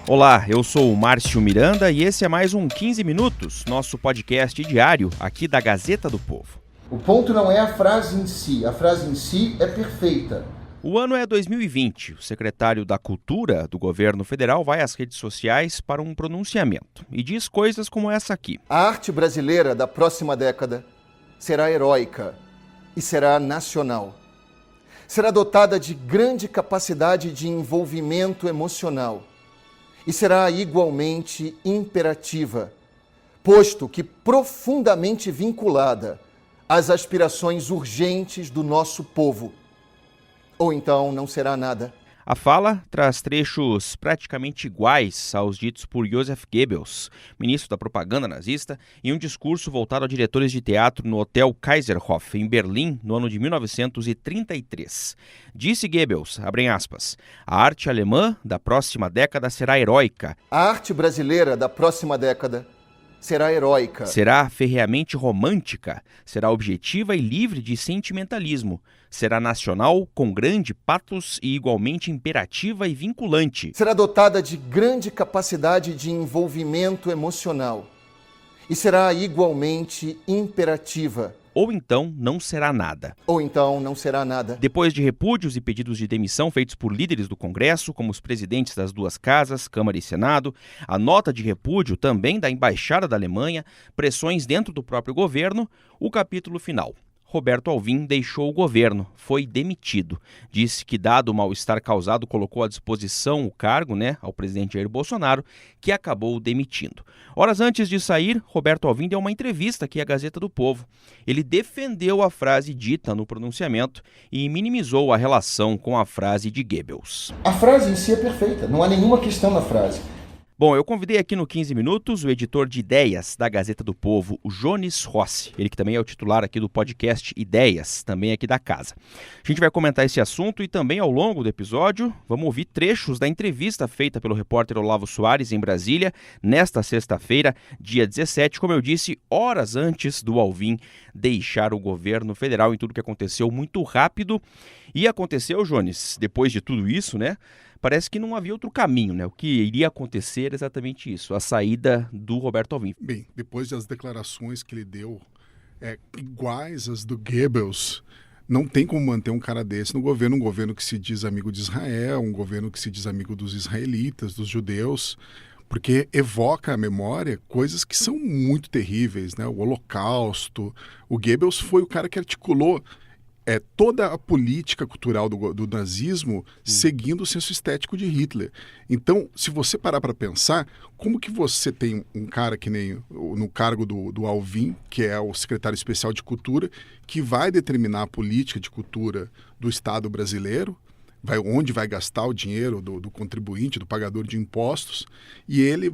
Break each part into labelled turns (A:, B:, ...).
A: Olá, eu sou o Márcio Miranda e esse é mais um 15 Minutos, nosso podcast diário aqui da Gazeta do Povo.
B: O ponto não é a frase em si é perfeita.
A: O ano é 2020. O secretário da Cultura do governo federal vai às redes sociais para um pronunciamento e diz coisas como essa aqui.
B: A arte brasileira da próxima década será heróica e será nacional. Será dotada de grande capacidade de envolvimento emocional e será igualmente imperativa, posto que profundamente vinculada às aspirações urgentes do nosso povo. Ou então não será nada.
A: A fala traz trechos praticamente iguais aos ditos por Joseph Goebbels, ministro da propaganda nazista, em um discurso voltado a diretores de teatro no Hotel Kaiserhof, em Berlim, no ano de 1933. Disse Goebbels, abrem aspas, a arte alemã da próxima década será heróica.
B: A arte brasileira da próxima década será heróica.
A: Será ferreamente romântica, será objetiva e livre de sentimentalismo. Será nacional, com grande patos e igualmente imperativa e vinculante.
B: Será dotada de grande capacidade de envolvimento emocional e será igualmente imperativa.
A: Ou então não será nada.
B: Ou então não será nada.
A: Depois de repúdios e pedidos de demissão feitos por líderes do Congresso, como os presidentes das duas casas, Câmara e Senado, a nota de repúdio também da Embaixada da Alemanha, pressões dentro do próprio governo, o capítulo final. Roberto Alvim deixou o governo, foi demitido. Disse que, dado o mal-estar causado, colocou à disposição o cargo, ao presidente Jair Bolsonaro, que acabou demitindo. Horas antes de sair, Roberto Alvim deu uma entrevista aqui à Gazeta do Povo. Ele defendeu a frase dita no pronunciamento e minimizou a relação com a frase de Goebbels.
B: A frase em si é perfeita, não há nenhuma questão na frase.
A: Bom, eu convidei aqui no 15 Minutos o editor de ideias da Gazeta do Povo, o Jones Rossi. Ele que também é o titular aqui do podcast Ideias, também aqui da casa. A gente vai comentar esse assunto e também ao longo do episódio vamos ouvir trechos da entrevista feita pelo repórter Olavo Soares em Brasília, nesta sexta-feira, dia 17, como eu disse, horas antes do Alvim deixar o governo federal, em tudo que aconteceu muito rápido. E aconteceu, Jones, depois de tudo isso, parece que não havia outro caminho, O que iria acontecer é exatamente isso, a saída do Roberto Alvim.
C: Bem, depois das declarações que ele deu, iguais às do Goebbels, não tem como manter um cara desse no governo, um governo que se diz amigo de Israel, um governo que se diz amigo dos israelitas, dos judeus, porque evoca à memória coisas que são muito terríveis, O Holocausto. O Goebbels foi o cara que articulou toda a política cultural do nazismo seguindo o senso estético de Hitler. Então, se você parar para pensar, como que você tem um cara que nem no cargo do Alvim, que é o secretário especial de cultura, que vai determinar a política de cultura do Estado brasileiro, onde vai gastar o dinheiro do contribuinte, do pagador de impostos, e ele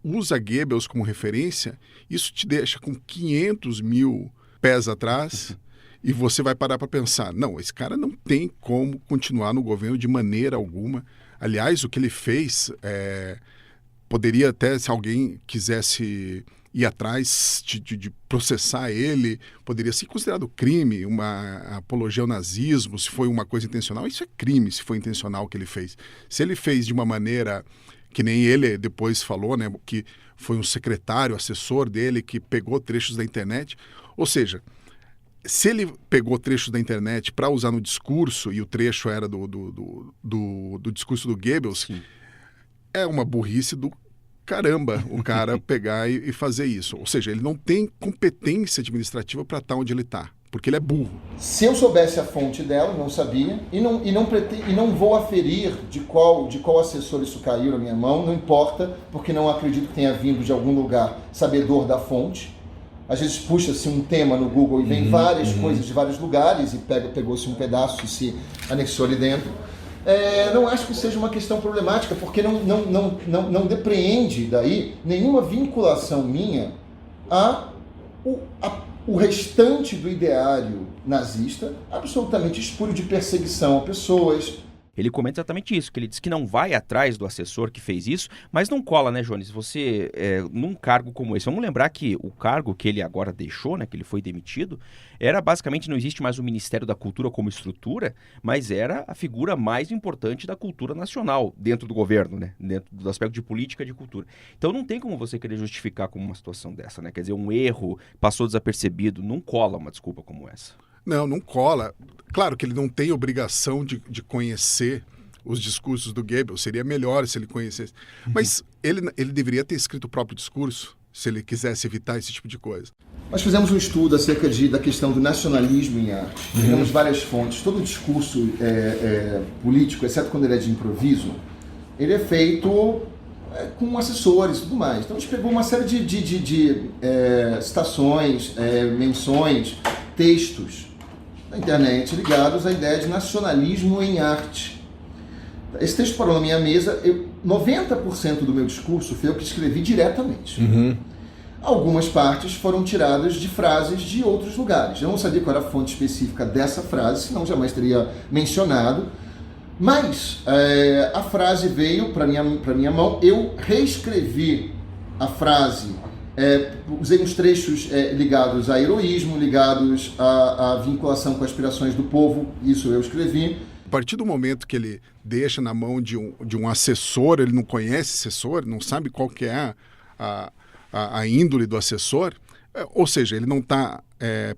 C: usa Goebbels como referência, isso te deixa com 500 mil pés atrás. E você vai parar para pensar, não, esse cara não tem como continuar no governo de maneira alguma. Aliás, o que ele fez, poderia até, se alguém quisesse ir atrás de processar ele, poderia ser considerado crime, uma apologia ao nazismo, se foi uma coisa intencional. Isso é crime, se foi intencional o que ele fez. Se ele fez de uma maneira que nem ele depois falou, que foi um secretário, assessor dele, que pegou trechos da internet, ou seja, se ele pegou trechos da internet para usar no discurso, e o trecho era do discurso do Goebbels, sim, é uma burrice do caramba o cara pegar e fazer isso. Ou seja, ele não tem competência administrativa para estar onde ele está, porque ele é burro.
B: Se eu soubesse a fonte dela, não sabia, e não vou aferir de qual assessor isso caiu na minha mão, não importa, porque não acredito que tenha vindo de algum lugar sabedor da fonte. Às vezes puxa-se um tema no Google e vem várias coisas de vários lugares e pegou-se um pedaço e se anexou ali dentro. Não acho que seja uma questão problemática, porque não depreende daí nenhuma vinculação minha o restante do ideário nazista, absolutamente espúrio de perseguição a pessoas.
A: ele comenta exatamente isso, que ele diz que não vai atrás do assessor que fez isso, mas não cola, né, Jones? Você, num cargo como esse, vamos lembrar que o cargo que ele agora deixou, né, que ele foi demitido, era basicamente, não existe mais o Ministério da Cultura como estrutura, mas era a figura mais importante da cultura nacional dentro do governo, né, dentro do aspecto de política de cultura. Então não tem como você querer justificar como uma situação dessa, né? Quer dizer, um erro passou desapercebido, não cola uma desculpa como essa.
C: Não cola. Claro que ele não tem obrigação de conhecer os discursos do Goebbels. Seria melhor se ele conhecesse. Mas ele deveria ter escrito o próprio discurso, se ele quisesse evitar esse tipo de coisa.
B: Nós fizemos um estudo acerca da questão do nacionalismo em arte. Pegamos várias fontes. Todo discurso político, exceto quando ele é de improviso, ele é feito com assessores e tudo mais. Então a gente pegou uma série de citações, menções, textos na internet ligados à ideia de nacionalismo em arte. Esse texto parou na minha mesa, 90% do meu discurso foi eu que escrevi diretamente. Algumas partes foram tiradas de frases de outros lugares. Eu não sabia qual era a fonte específica dessa frase, senão jamais teria mencionado. Mas a frase veio para minha mão, eu reescrevi a frase, usei uns trechos ligados a heroísmo, ligados à vinculação com aspirações do povo, isso eu escrevi.
C: A partir do momento que ele deixa na mão de um assessor, ele não conhece assessor, não sabe qual que é a índole do assessor, ou seja, ele não está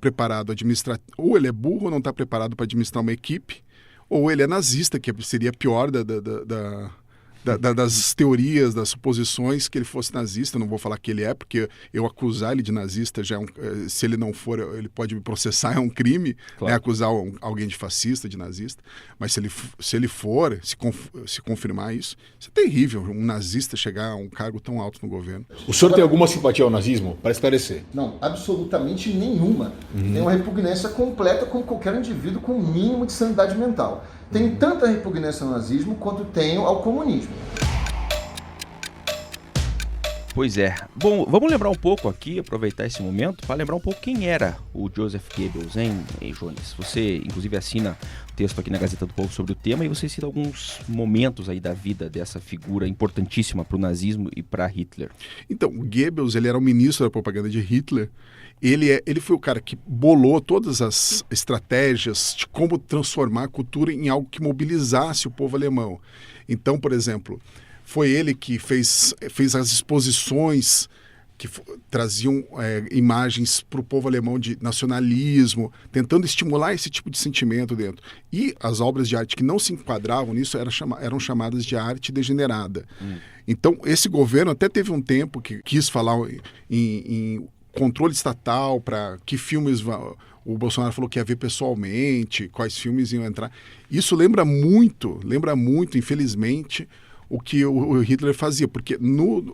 C: preparado a administrar, ou ele é burro ou não está preparado para administrar uma equipe, ou ele é nazista, que seria pior das teorias, das suposições que ele fosse nazista. Não vou falar que ele é, porque eu acusar ele de nazista, já se ele não for, ele pode me processar, é um crime, claro. Acusar alguém de fascista, de nazista. Mas se ele for, se confirmar isso é terrível, um nazista chegar a um cargo tão alto no governo.
D: O senhor tem alguma simpatia ao nazismo? Para esclarecer.
B: Não, absolutamente nenhuma. Tem uma repugnância completa com qualquer indivíduo com o mínimo de sanidade mental. Tenho tanta repugnância ao nazismo quanto tenho ao comunismo.
A: Pois é. Bom, vamos lembrar um pouco aqui, aproveitar esse momento, para lembrar um pouco quem era o Joseph Goebbels, hein, Jones? Você, inclusive, assina um texto aqui na Gazeta do Povo sobre o tema e você cita alguns momentos aí da vida dessa figura importantíssima para o nazismo e para Hitler.
C: Então, o Goebbels, ele era o ministro da propaganda de Hitler. Ele foi o cara que bolou todas as estratégias de como transformar a cultura em algo que mobilizasse o povo alemão. Então, por exemplo, foi ele que fez as exposições que traziam imagens para o povo alemão de nacionalismo, tentando estimular esse tipo de sentimento dentro. E as obras de arte que não se enquadravam nisso eram chamadas de arte degenerada. Então, esse governo até teve um tempo que quis falar em controle estatal para que filmes o Bolsonaro falou que ia ver pessoalmente, quais filmes iam entrar. Isso lembra muito, infelizmente, o que o Hitler fazia, porque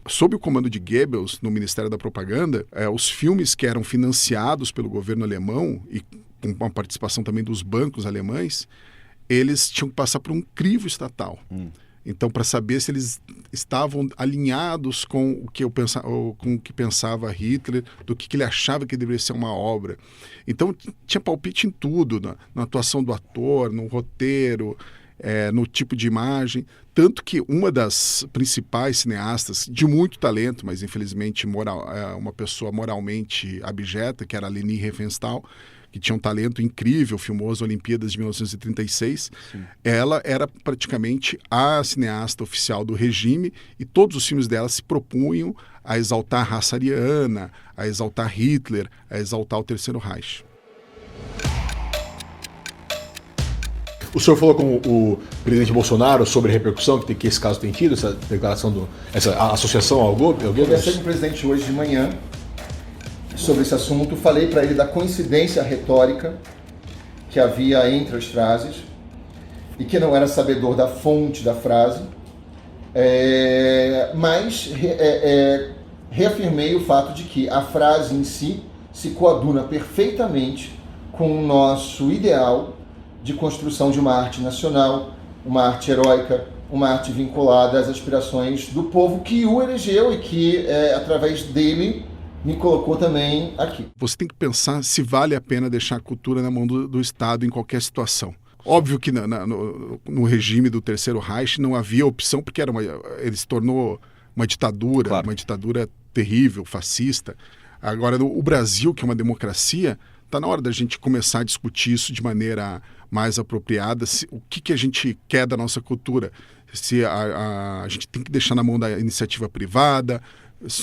C: sob o comando de Goebbels, no Ministério da Propaganda, os filmes que eram financiados pelo governo alemão e com a participação também dos bancos alemães, eles tinham que passar por um crivo estatal. Então, para saber se eles estavam alinhados com o que pensava Hitler, do que ele achava que deveria ser uma obra. Então, tinha palpite em tudo, na atuação do ator, no roteiro, no tipo de imagem. Tanto que uma das principais cineastas, de muito talento, mas infelizmente uma pessoa moralmente abjeta, que era a Leni Riefenstahl, que tinha um talento incrível, filmou as Olimpíadas de 1936. Sim. Ela era praticamente a cineasta oficial do regime e todos os filmes dela se propunham a exaltar a raça ariana, a exaltar Hitler, a exaltar o Terceiro Reich.
D: O senhor falou com o presidente Bolsonaro sobre a repercussão que esse caso tem tido, essa declaração, essa associação ao Goebbels?
B: Conversei com o presidente hoje de manhã sobre esse assunto, falei para ele da coincidência retórica que havia entre as frases e que não era sabedor da fonte da frase, mas reafirmei o fato de que a frase em si se coaduna perfeitamente com o nosso ideal de construção de uma arte nacional, uma arte heróica, uma arte vinculada às aspirações do povo que o elegeu e que, através dele, me colocou também aqui.
C: Você tem que pensar se vale a pena deixar a cultura na mão do Estado em qualquer situação. Óbvio que no regime do Terceiro Reich não havia opção, porque ele se tornou uma ditadura,
A: claro,
C: uma ditadura terrível, fascista. Agora, o Brasil, que é uma democracia, está na hora da gente começar a discutir isso de maneira mais apropriada, o que a gente quer da nossa cultura. Se a gente tem que deixar na mão da iniciativa privada,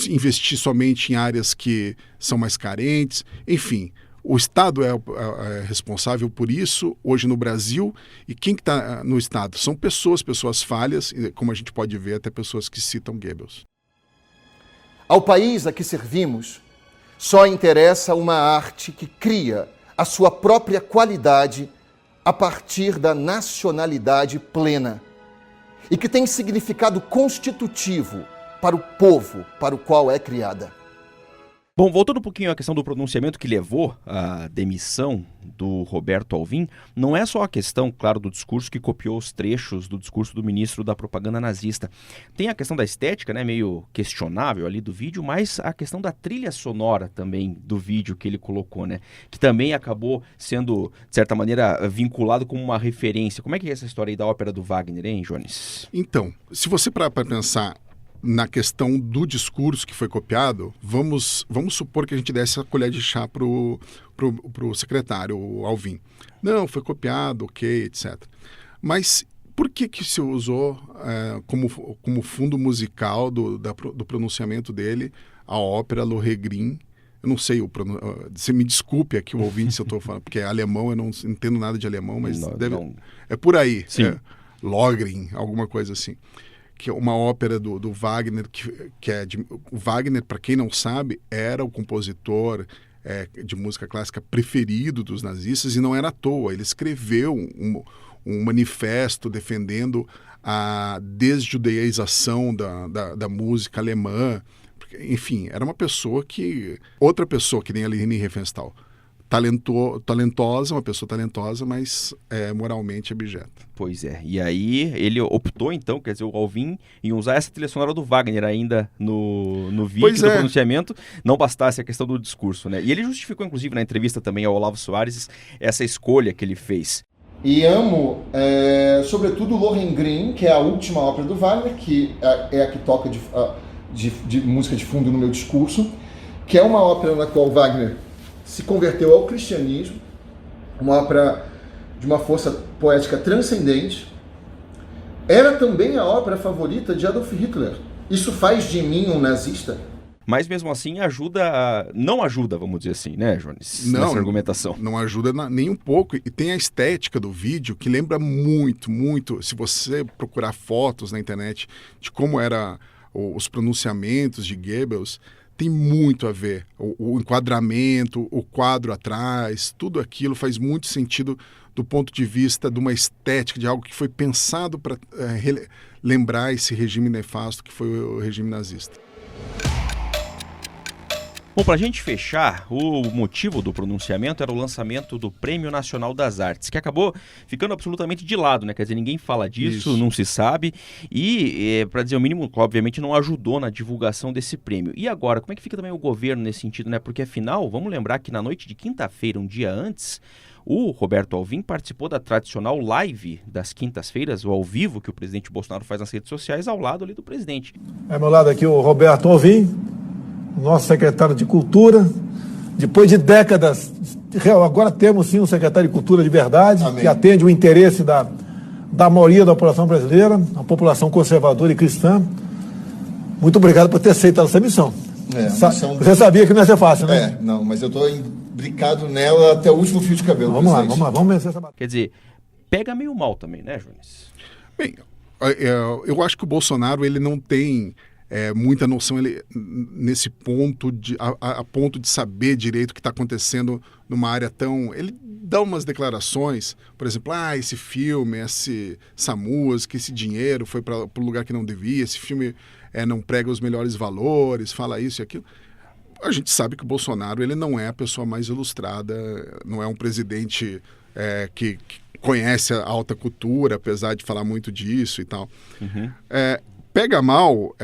C: investir somente em áreas que são mais carentes, enfim. O Estado é responsável por isso hoje no Brasil, e quem que está no Estado? São pessoas falhas, como a gente pode ver, até pessoas que citam Goebbels.
B: Ao país a que servimos, só interessa uma arte que cria a sua própria qualidade a partir da nacionalidade plena e que tem significado constitutivo para o povo para o qual é criada.
A: Bom, voltando um pouquinho à questão do pronunciamento que levou à demissão do Roberto Alvim, não é só a questão, claro, do discurso que copiou os trechos do discurso do ministro da propaganda nazista. Tem a questão da estética, né, meio questionável ali do vídeo, mas a questão da trilha sonora também do vídeo que ele colocou, né, que também acabou sendo, de certa maneira, vinculado como uma referência. Como é que é essa história aí da ópera do Wagner, hein, Jones?
C: Então, se você parar para pensar na questão do discurso que foi copiado, vamos supor que a gente desse a colher de chá pro secretário, o Alvim. Não, foi copiado, ok, etc. Mas por que se usou como fundo musical do pronunciamento dele a ópera Lohengrin? Eu não sei, você me desculpe aqui o ouvinte se eu estou falando, porque é alemão, eu não entendo nada de alemão, mas é por aí.
A: Sim.
C: Lohengrin, alguma coisa assim. Que é uma ópera do Wagner, o Wagner, para quem não sabe, era o compositor de música clássica preferido dos nazistas, e não era à toa. Ele escreveu um manifesto defendendo a desjudaização da música alemã. Enfim, era outra pessoa que nem a Leni Riefenstahl. Talentosa, uma pessoa talentosa, mas moralmente abjeta.
A: Pois é, e aí ele optou então, quer dizer, o Alvim, em usar essa trilha sonora do Wagner ainda no vídeo do pronunciamento, não bastasse a questão do discurso, né? E ele justificou, inclusive, na entrevista também ao Olavo Soares, essa escolha que ele fez.
B: E amo, sobretudo, Lohengrin, que é a última ópera do Wagner, que é a que toca de música de fundo no meu discurso, que é uma ópera na qual Wagner se converteu ao cristianismo, uma ópera de uma força poética transcendente. Era também a ópera favorita de Adolf Hitler. Isso faz de mim um nazista?
A: Mas mesmo assim não ajuda, vamos dizer assim, né, Jones?
C: Nessa
A: argumentação.
C: Não ajuda nem um pouco. E tem a estética do vídeo que lembra muito, muito, se você procurar fotos na internet de como eram os pronunciamentos de Goebbels, tem muito a ver. O enquadramento, o quadro atrás, tudo aquilo faz muito sentido do ponto de vista de uma estética, de algo que foi pensado para lembrar esse regime nefasto que foi o regime nazista.
A: Bom, para a gente fechar, o motivo do pronunciamento era o lançamento do Prêmio Nacional das Artes, que acabou ficando absolutamente de lado, né? Quer dizer, ninguém fala disso,
C: Isso.
A: Não se sabe, e, para dizer o mínimo, obviamente não ajudou na divulgação desse prêmio. E agora, como é que fica também o governo nesse sentido, né? Porque, afinal, vamos lembrar que na noite de quinta-feira, um dia antes, o Roberto Alvim participou da tradicional live das quintas-feiras, o ao vivo que o presidente Bolsonaro faz nas redes sociais, ao lado ali do presidente.
E: Ao meu lado aqui o Roberto Alvim, nosso secretário de Cultura. Depois de décadas, agora temos sim um secretário de Cultura de verdade. Amém. Que atende o interesse da maioria da população brasileira, a população conservadora e cristã. Muito obrigado por ter aceitado essa missão. Você sabia que não ia ser fácil, né?
B: Não, mas eu estou imbricado nela até o último fio de cabelo.
E: Vamos lá, vamos vencer essa batalha.
A: Quer dizer, pega meio mal também, né, Jones?
C: Bem, eu acho que o Bolsonaro ele não tem muita noção nesse ponto a ponto de saber direito o que está acontecendo numa área tão... Ele dá umas declarações, por exemplo, esse filme, essa música, esse dinheiro foi para o lugar que não devia, esse filme não prega os melhores valores, fala isso e aquilo. A gente sabe que o Bolsonaro ele não é a pessoa mais ilustrada, não é um presidente que conhece a alta cultura, apesar de falar muito disso e tal.
A: Uhum.
C: Pega mal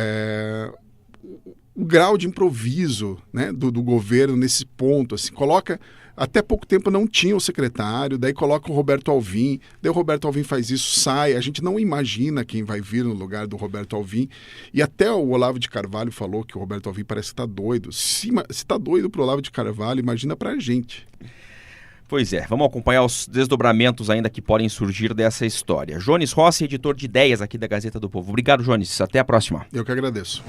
C: o grau de improviso, né, do governo nesse ponto. Assim, coloca Até pouco tempo não tinha o secretário, daí coloca o Roberto Alvim, daí o Roberto Alvim faz isso, sai, a gente não imagina quem vai vir no lugar do Roberto Alvim, e até o Olavo de Carvalho falou que o Roberto Alvim parece que tá doido. Se tá doido pro Olavo de Carvalho, imagina pra gente.
A: Pois é, vamos acompanhar os desdobramentos ainda que podem surgir dessa história. Jones Rossi, editor de ideias aqui da Gazeta do Povo. Obrigado, Jones. Até a próxima.
C: Eu que agradeço.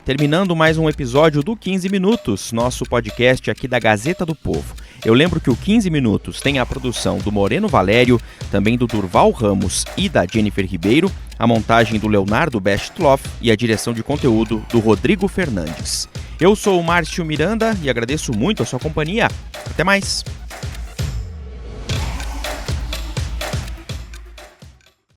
A: Terminando mais um episódio do 15 Minutos, nosso podcast aqui da Gazeta do Povo. Eu lembro que o 15 Minutos tem a produção do Moreno Valério, também do Durval Ramos e da Jennifer Ribeiro, a montagem do Leonardo Bestloff e a direção de conteúdo do Rodrigo Fernandes. Eu sou o Márcio Miranda e agradeço muito a sua companhia. Até mais!